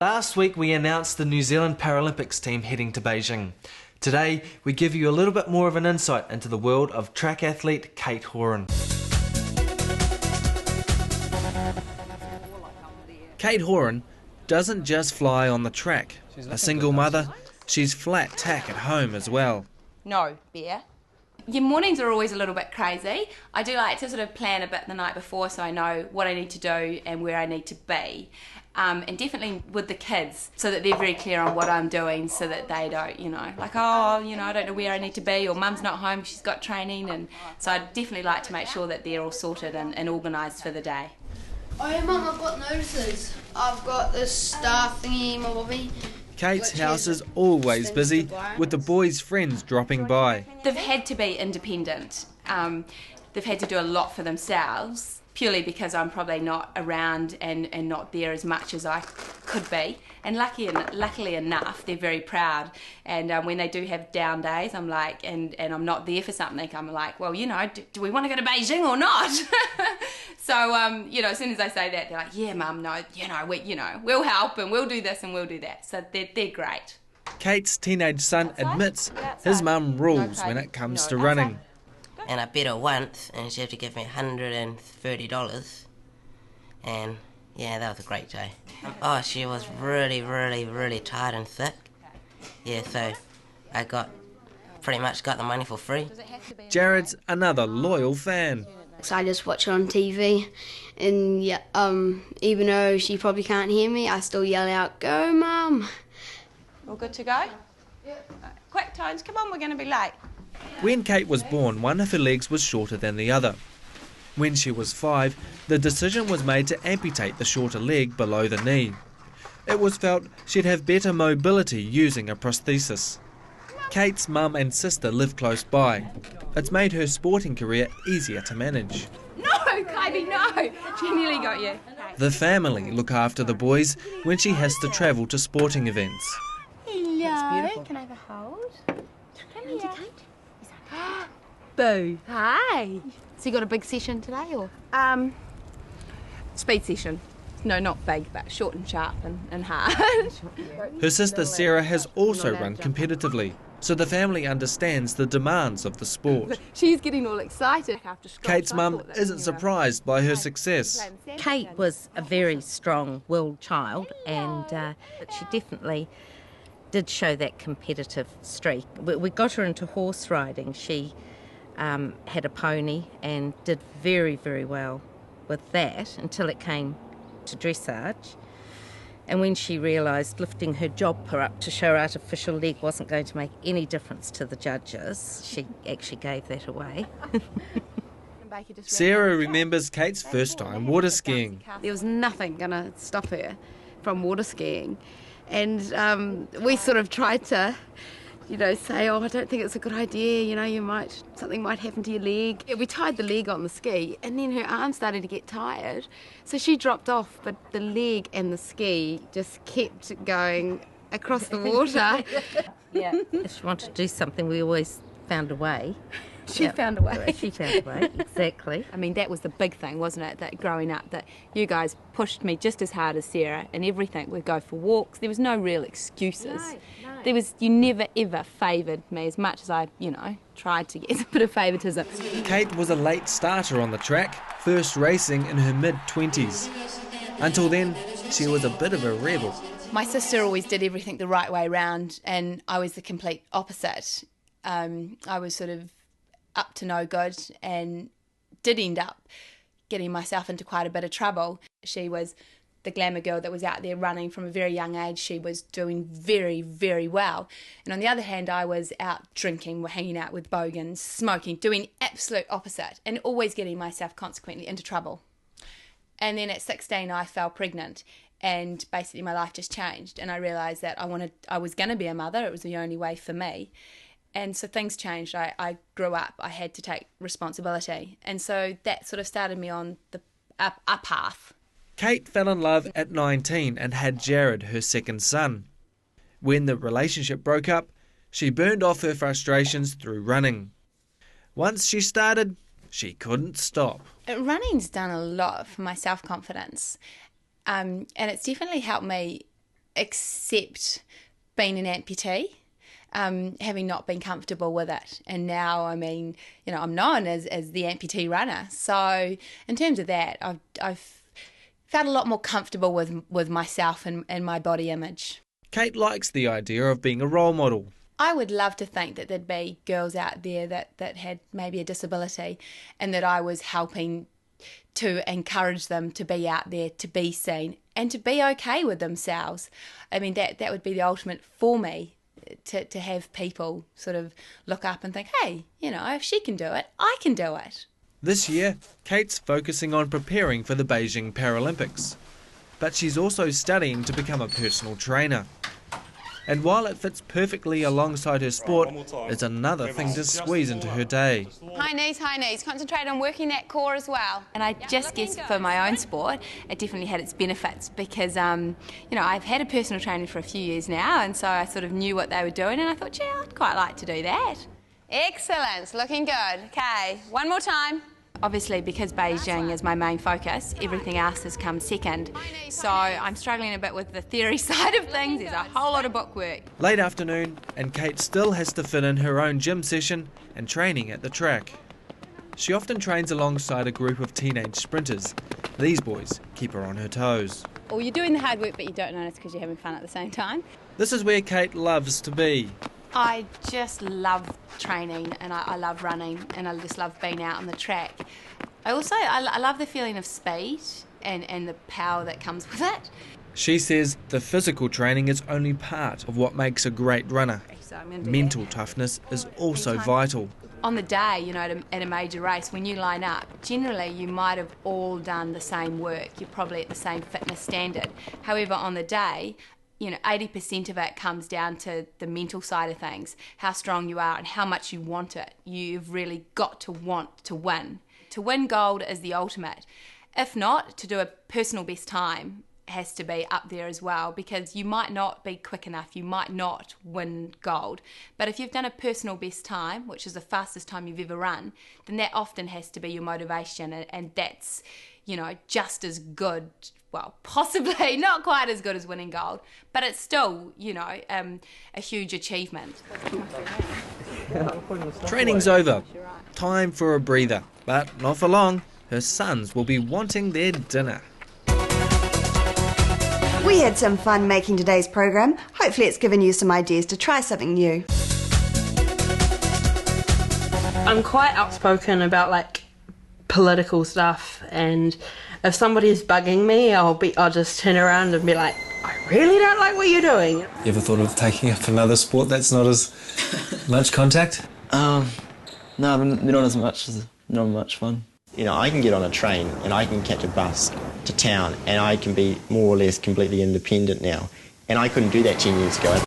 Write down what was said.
Last week we announced the New Zealand Paralympics team heading to Beijing. Today we give you a little bit more of an insight into the world of track athlete Kate Horan. Kate Horan doesn't just fly on the track. A single mother, she's flat tack at home as well. No, Bear. Your mornings are always a little bit crazy. I do like to sort of plan a bit the night before so I know what I need to do and where I need to be. And definitely with the kids, so that they're very clear on what I'm doing so that they don't, like, I don't know where I need to be, or mum's not home, she's got training. And so I definitely like to make sure that they're all sorted and organised for the day. Oh yeah, Mum, I've got notices. I've got this star thingy in my bobby. Kate's house is always busy with the boys' friends dropping by. They've had to be independent. They've had to do a lot for themselves, purely because I'm probably not around and not there as much as I could be. And luckily enough, they're very proud. And when they do have down days, I'm like, and I'm not there for something, I'm like, well, do we want to go to Beijing or not? So, as soon as I say that, they're like, yeah, Mum, no, we'll help and we'll do this and we'll do that. So they're great. Kate's teenage son admits his mum rules when it comes to running. And I bet her once, and she had to give me $130. And yeah, that was a great day. Oh, she was really, really, really tired and sick. Yeah, so I pretty much got the money for free. Jared's another loyal fan. So I just watch it on TV, and even though she probably can't hear me, I still yell out, "Go, Mum!" All good to go? Yeah. Quick, Tones, come on, we're going to be late. When Kate was born, one of her legs was shorter than the other. When she was 5, the decision was made to amputate the shorter leg below the knee. It was felt she'd have better mobility using a prosthesis. Kate's mum and sister live close by. It's made her sporting career easier to manage. No, Kylie, no! She nearly got you. The family look after the boys when she has to travel to sporting events. Hello, can I have a hold? Come here. Boo. Hi. So you got a big session today, or? Speed session. No, not big, but short and sharp and hard. Her sister Sarah has also run competitively, so the family understands the demands of the sport. She's getting all excited after school. Kate's mum isn't surprised by her success. Kate was a very strong-willed child, and she definitely did show that competitive streak. We got her into horse riding. She had a pony and did very, very well with that until it came to dressage. And when she realised lifting her jumper up to show her artificial leg wasn't going to make any difference to the judges, she actually gave that away. Sarah remembers Kate's first time water skiing. There was nothing going to stop her from water skiing. And we sort of tried to, say, I don't think it's a good idea, something might happen to your leg. We tied the leg on the ski, and then her arm started to get tired, so she dropped off, but the leg and the ski just kept going across the water. Yeah. If she wanted to do something, we always found a way. She found a way. She found a way, exactly. I mean, that was the big thing, wasn't it, that growing up, that you guys pushed me just as hard as Sarah and everything. We'd go for walks. There was no real excuses. No. You never, ever favoured me as much as I, tried to get a bit of favouritism. Kate was a late starter on the track, first racing in her mid-20s. Until then, she was a bit of a rebel. My sister always did everything the right way round, and I was the complete opposite. I was sort of up to no good and did end up getting myself into quite a bit of trouble. She was the glamour girl that was out there running from a very young age. She was doing very, very well. And on the other hand, I was out drinking, hanging out with bogans, smoking, doing absolute opposite, and always getting myself consequently into trouble. And then at 16, I fell pregnant, and basically my life just changed. And I realised that I was going to be a mother. It was the only way for me. And so things changed. I grew up. I had to take responsibility. And so that sort of started me on a path. Kate fell in love at 19 and had Jared, her second son. When the relationship broke up, she burned off her frustrations through running. Once she started, she couldn't stop. Running's done a lot for my self-confidence. And it's definitely helped me accept being an amputee, having not been comfortable with it. And now, I mean, you know, I'm known as the amputee runner. So in terms of that, I've felt a lot more comfortable with myself and my body image. Kate likes the idea of being a role model. I would love to think that there'd be girls out there that had maybe a disability, and that I was helping to encourage them to be out there, to be seen, and to be okay with themselves. I mean, that would be the ultimate for me, to have people sort of look up and think, hey, you know, if she can do it, I can do it. This year, Kate's focusing on preparing for the Beijing Paralympics. But she's also studying to become a personal trainer. And while it fits perfectly alongside her sport, it's another thing to squeeze into her day. High knees. Concentrate on working that core as well. And I just guess for my own sport, it definitely had its benefits because, you know, I've had a personal trainer for a few years now, and so I sort of knew what they were doing, and I thought, yeah, I'd quite like to do that. Excellent, looking good. Okay, one more time. Obviously, because Beijing is my main focus, everything else has come second. So I'm struggling a bit with the theory side of things. There's a whole lot of book work. Late afternoon, and Kate still has to fit in her own gym session and training at the track. She often trains alongside a group of teenage sprinters. These boys keep her on her toes. Or you're doing the hard work, but you don't notice because you're having fun at the same time. This is where Kate loves to be. I just love training, and I love running, and I just love being out on the track. I love the feeling of speed and the power that comes with it. She says the physical training is only part of what makes a great runner. Mental toughness is also vital. On the day, you know, at a major race, when you line up, generally you might have all done the same work. You're probably at the same fitness standard. However, on the day, you know, 80% of it comes down to the mental side of things, how strong you are and how much you want it. You've really got to want to win. To win gold is the ultimate. If not, to do a personal best time has to be up there as well, because you might not be quick enough, you might not win gold. But if you've done a personal best time, which is the fastest time you've ever run, then that often has to be your motivation, and that's, you know, just as good. Well, possibly not quite as good as winning gold, but it's still, you know, a huge achievement. Training's over. Time for a breather, but not for long. Her sons will be wanting their dinner. We had some fun making today's program. Hopefully it's given you some ideas to try something new. I'm quite outspoken about like political stuff, and if somebody is bugging me, I'll just turn around and be like, I really don't like what you're doing. You ever thought of taking up another sport that's not as much contact? No, not as much. Not much fun. You know, I can get on a train and I can catch a bus to town, and I can be more or less completely independent now. And I couldn't do that 10 years ago.